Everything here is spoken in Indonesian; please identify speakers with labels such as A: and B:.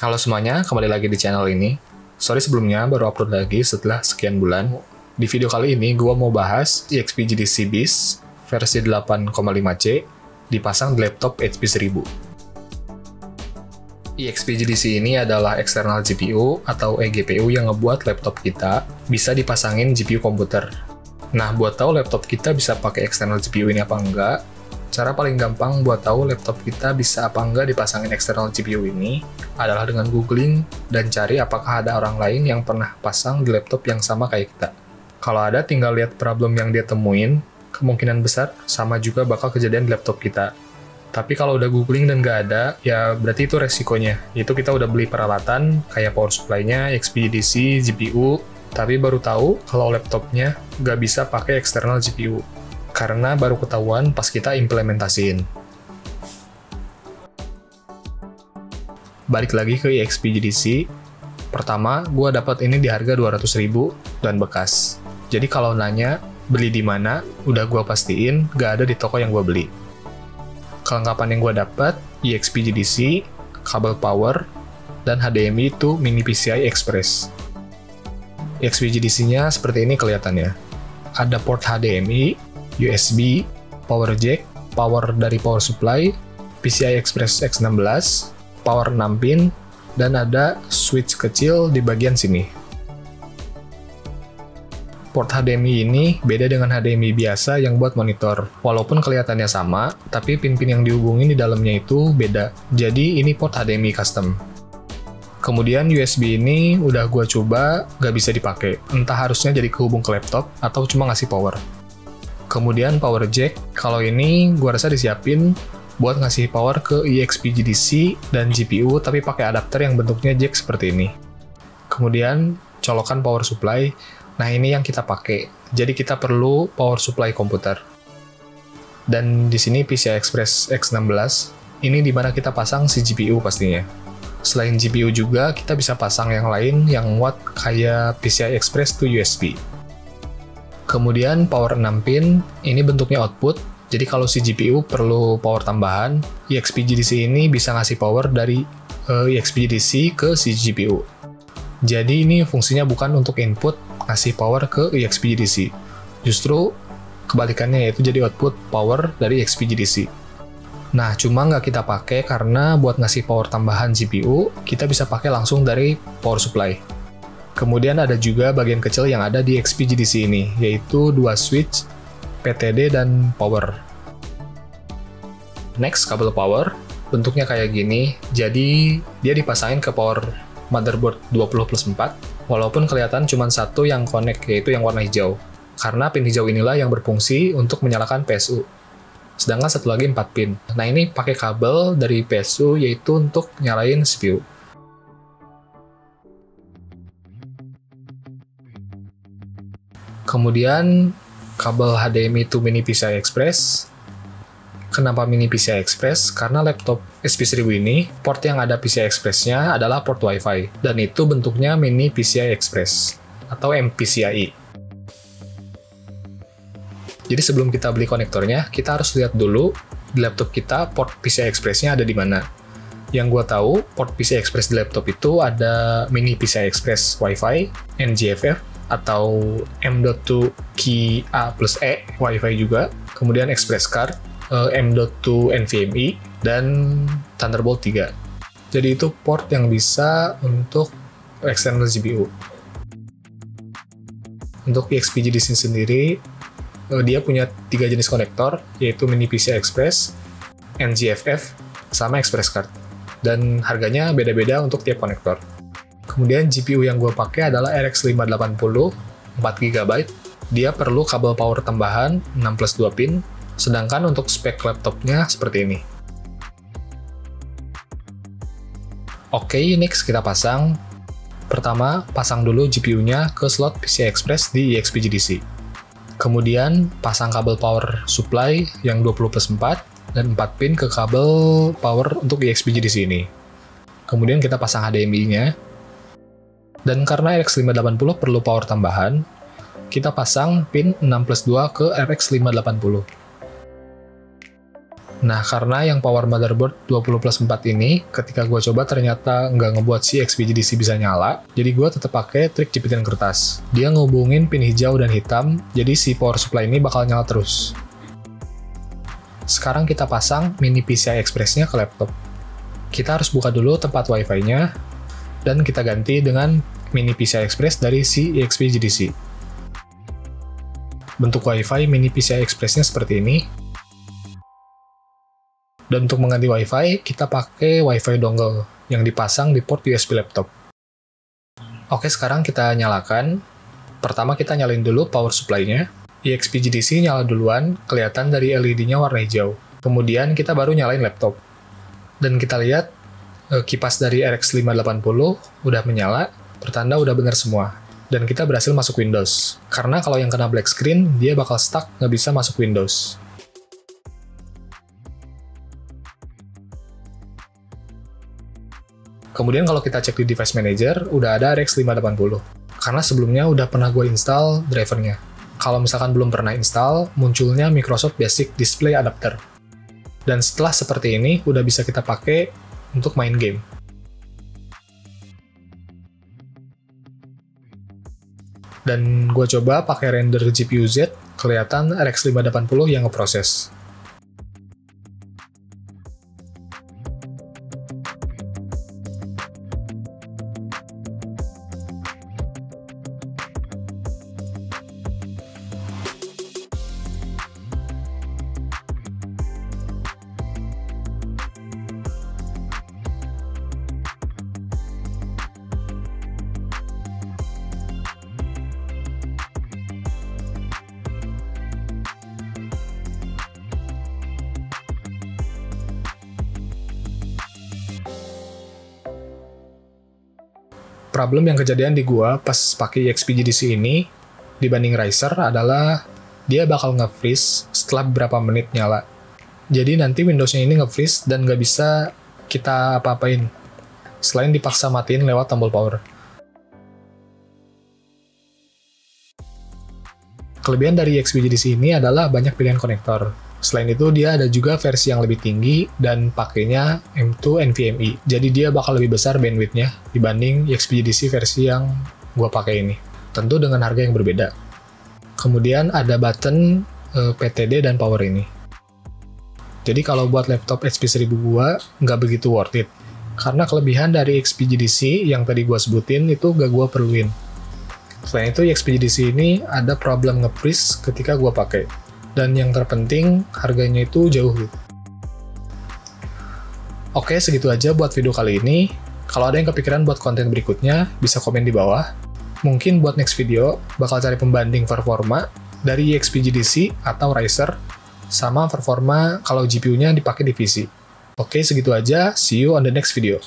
A: Halo semuanya, kembali lagi di channel ini. Sorry sebelumnya, baru upload lagi setelah sekian bulan. Di video kali ini, gue mau bahas eXp GDC Beast versi 8,5C dipasang di laptop HP 1000. eXp GDC ini adalah external GPU atau eGPU yang ngebuat laptop kita bisa dipasangin GPU komputer. Nah, buat tahu laptop kita bisa pakai external GPU ini apa enggak, cara paling gampang buat tahu laptop kita bisa apa enggak dipasangin external GPU ini adalah dengan googling dan cari apakah ada orang lain yang pernah pasang di laptop yang sama kayak kita. Kalau ada, tinggal lihat problem yang dia temuin, kemungkinan besar sama juga bakal kejadian di laptop kita. Tapi kalau udah googling dan nggak ada, ya berarti itu resikonya. Itu kita udah beli peralatan, kayak power supply-nya, eXp GDC, GPU, tapi baru tahu kalau laptopnya nggak bisa pakai external GPU. Karena baru ketahuan pas kita implementasiin. Balik lagi ke eXp GDC. Pertama, gue dapat ini di harga 200.000 dan bekas. Jadi kalau nanya beli di mana, udah gue pastiin gak ada di toko yang gue beli. Kelengkapan yang gue dapat, eXp GDC, kabel power, dan HDMI to mini PCI Express. eXp GDC-nya seperti ini kelihatannya. Ada port HDMI, USB, power jack, power dari power supply, PCI Express X16, power 6 pin, dan ada switch kecil di bagian sini. Port HDMI ini beda dengan HDMI biasa yang buat monitor. Walaupun kelihatannya sama, tapi pin-pin yang dihubungin di dalamnya itu beda. Jadi ini port HDMI custom. Kemudian USB ini udah gua coba, gak bisa dipakai. Entah harusnya jadi kehubung ke laptop, atau cuma ngasih power. Kemudian power jack, kalau ini gua rasa disiapin buat ngasih power ke eXp GDC dan GPU tapi pakai adapter yang bentuknya jack seperti ini. Kemudian colokan power supply, nah ini yang kita pakai. Jadi kita perlu power supply komputer. Dan di sini PCI Express X16, ini dimana kita pasang si GPU pastinya. Selain GPU juga kita bisa pasang yang lain yang muat kayak PCI Express to USB. Kemudian power 6 pin, ini bentuknya output, jadi kalau si GPU perlu power tambahan, eXp GDC ini bisa ngasih power dari eXp GDC ke si GPU. Jadi ini fungsinya bukan untuk input, ngasih power ke eXp GDC. Justru kebalikannya, yaitu jadi output power dari eXp GDC. Nah, cuma nggak kita pakai karena buat ngasih power tambahan GPU, kita bisa pakai langsung dari power supply. Kemudian ada juga bagian kecil yang ada di eXp GDC ini, yaitu dua switch, PTD, dan power. Next, kabel power. Bentuknya kayak gini, jadi dia dipasangin ke power motherboard 20+4, walaupun kelihatan cuma satu yang connect, yaitu yang warna hijau. Karena pin hijau inilah yang berfungsi untuk menyalakan PSU. Sedangkan satu lagi 4 pin. Nah ini pakai kabel dari PSU, yaitu untuk nyalain CPU. Kemudian kabel HDMI to mini PCI Express. Kenapa mini PCI Express? Karena laptop HP 1000 ini, port yang ada PCI Express-nya adalah port Wi-Fi, dan itu bentuknya mini PCI Express, atau MPCIe. Jadi sebelum kita beli konektornya, kita harus lihat dulu di laptop kita port PCI Express-nya ada di mana. Yang gue tahu, port PCI Express di laptop itu ada mini PCI Express Wi-Fi, NGFF, atau M.2 Key A+E, Wi-Fi juga, kemudian Express Card, M.2 NVMe, dan Thunderbolt 3. Jadi itu port yang bisa untuk external GPU. Untuk eXp GDC sendiri, dia punya 3 jenis konektor, yaitu mini PCI Express, NGFF, sama Express Card. Dan harganya beda-beda untuk tiap konektor. Kemudian GPU yang gue pakai adalah RX 580 4GB. Dia perlu kabel power tambahan 6+2 pin, sedangkan untuk spek laptopnya seperti ini. Oke, next kita pasang. Pertama, pasang dulu GPU-nya ke slot PCI Express di eXp GDC. Kemudian, pasang kabel power supply yang 20+4 dan 4 pin ke kabel power untuk eXp GDC ini. Kemudian kita pasang HDMI-nya. Dan karena RX 580 perlu power tambahan, kita pasang pin 6+2 ke RX 580. Nah, karena yang power motherboard 20+4 ini, ketika gue coba ternyata nggak ngebuat si XPGDC bisa nyala, jadi gue tetap pakai trik jepitan kertas. Dia ngehubungin pin hijau dan hitam, jadi si power supply ini bakal nyala terus. Sekarang kita pasang mini PCI Express-nya ke laptop. Kita harus buka dulu tempat Wi-Fi-nya, dan kita ganti dengan mini PCI Express dari si XPGDC. Bentuk Wi-Fi mini PCI Express-nya seperti ini. Dan untuk mengganti Wi-Fi, kita pakai Wi-Fi dongle yang dipasang di port USB laptop. Oke, sekarang kita nyalakan. Pertama kita nyalain dulu power supply-nya. XPGDC nyala duluan, kelihatan dari LED-nya warna hijau. Kemudian kita baru nyalain laptop. Dan kita lihat kipas dari RX 580 udah menyala, pertanda udah bener semua. Dan kita berhasil masuk Windows. Karena kalau yang kena black screen, dia bakal stuck, nggak bisa masuk Windows. Kemudian kalau kita cek di device manager, udah ada RX 580. Karena sebelumnya udah pernah gue install drivernya. Kalau misalkan belum pernah install, munculnya Microsoft Basic Display Adapter. Dan setelah seperti ini, udah bisa kita pakai untuk main game. Dan gue coba pakai render GPU Z, kelihatan RX 580 yang ngeproses. Problem yang kejadian di gua pas pakai XPGDC ini dibanding Riser adalah dia bakal nge-freeze setelah beberapa menit nyala. Jadi nanti Windows-nya ini nge-freeze dan nggak bisa kita apa-apain selain dipaksa matiin lewat tombol power. Kelebihan dari XPGDC ini adalah banyak pilihan konektor. Selain itu, dia ada juga versi yang lebih tinggi dan pakainya M2 NVMe. Jadi dia bakal lebih besar bandwidth-nya dibanding XPGDC versi yang gua pakai ini. Tentu dengan harga yang berbeda. Kemudian ada button PTD dan power ini. Jadi kalau buat laptop HP 1000 gua, nggak begitu worth it. Karena kelebihan dari XPGDC yang tadi gua sebutin itu nggak gua perluin. Selain itu, XPGDC ini ada problem nge-freeze ketika gua pakai. Dan yang terpenting, harganya itu jauh gitu. Oke, segitu aja buat video kali ini. Kalau ada yang kepikiran buat konten berikutnya, bisa komen di bawah. Mungkin buat next video, bakal cari pembanding performa dari XPGDC atau Riser, sama performa kalau GPU-nya dipakai di PC. Oke, segitu aja. See you on the next video.